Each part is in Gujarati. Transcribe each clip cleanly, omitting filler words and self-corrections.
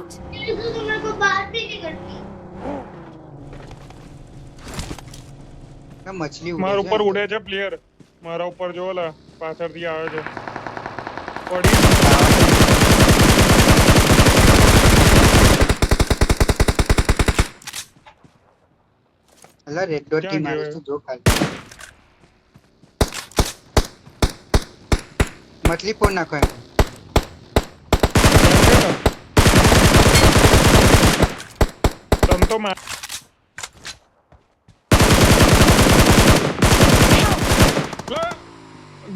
out! ये तो मेरे को बात भी नहीं करती। ના મછલી મારા ઉડે ઉપર છે ઉડે છે પ્લેયર મારા ઉપર જો લા પાછળથી આવે છે પડી અલા રેડ ડોટ થી ક્યાં મારે ગયો? તો જો ખાલી મછલી ફોડ નાખો એમ તમ તો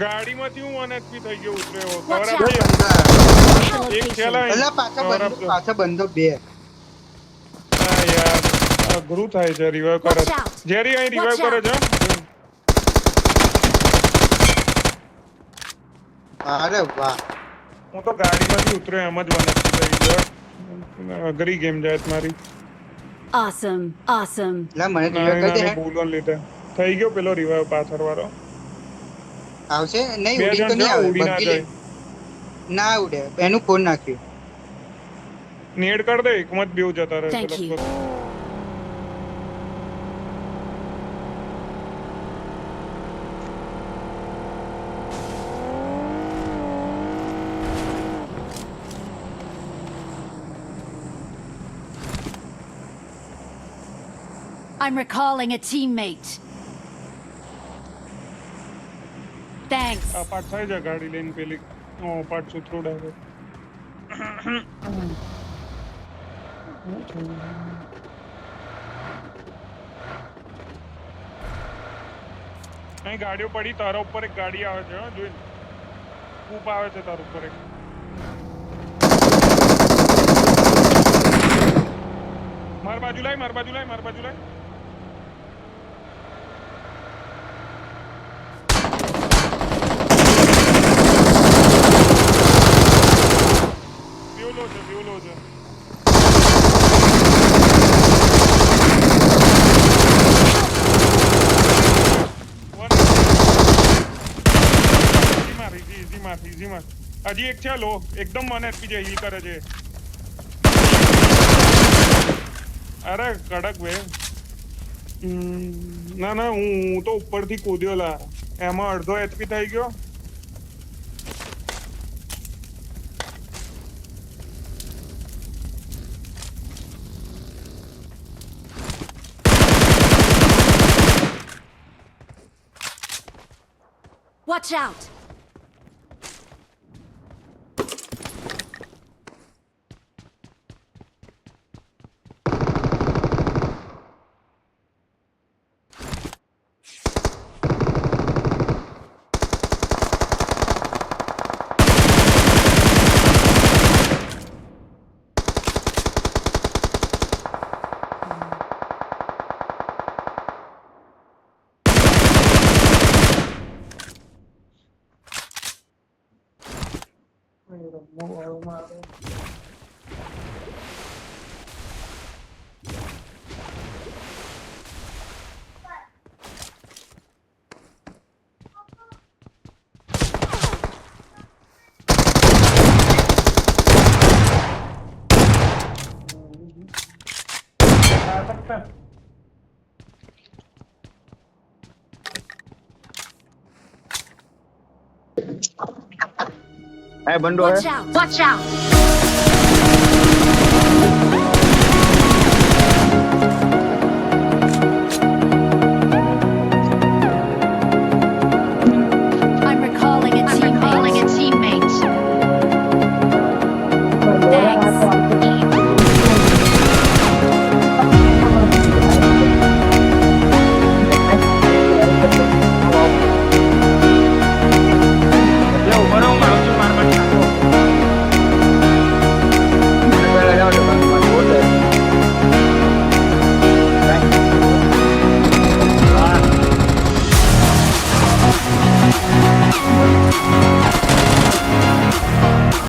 ગાડીમાંથી હું 1 HP થઈ ગયો ઉતર્યો Watch ખબર out. આપજો એક Location. ખેલા અલા પાછા બંધો બે હા યાર અઘરું થાય છે રિવાઇવ કરે Watch out. જેરી અહીં રિવાઇવ Watch કરે છે અરે વાહ હું તો ગાડીમાંથી ઉતર્યો એમ જ 1 HP થઈ ગયો અઘરી ગેમ જાય મારી Awesome. Awesome. લા મને રિવાઇવ નાની કરી દે નાની ભૂલો લીધે થઈ ગયો પેલો રિવાઇવ પાછળ વાળો આવશે નહીં બે ઉડી તો જણ નહીં જાઓ આવે ઉડી ના બગી લે જાય ના ઉડે એનું ફોન નાખ્યું નેડ કર દે એકમાં જ બેવ જતા રહે Thank you. I'm recalling a teammate. Thanks. આ પાટ થાય છે ગાડી લઈને પેલી પાટ સુથરોડા છે અહીં ગાડીઓ પડી તારા ઉપર એક ગાડી આવે છે હો જોઈ કૂપ આવે છે તારા ઉપર એક માર બાજુ લાય માર બાજુ લાય માર બાજુ લાય બેવલો છે બેવલો છે ઈઝી માં હજી એક છે લો એકદમ 1 HP જે હીલ કરે છે અરે કડક બે ના ના હું તો ઉપરથી કૂદ્યો લા એમાં અડધો HP થઈ ગયો Watch out! બંડો Watch out! Watch out!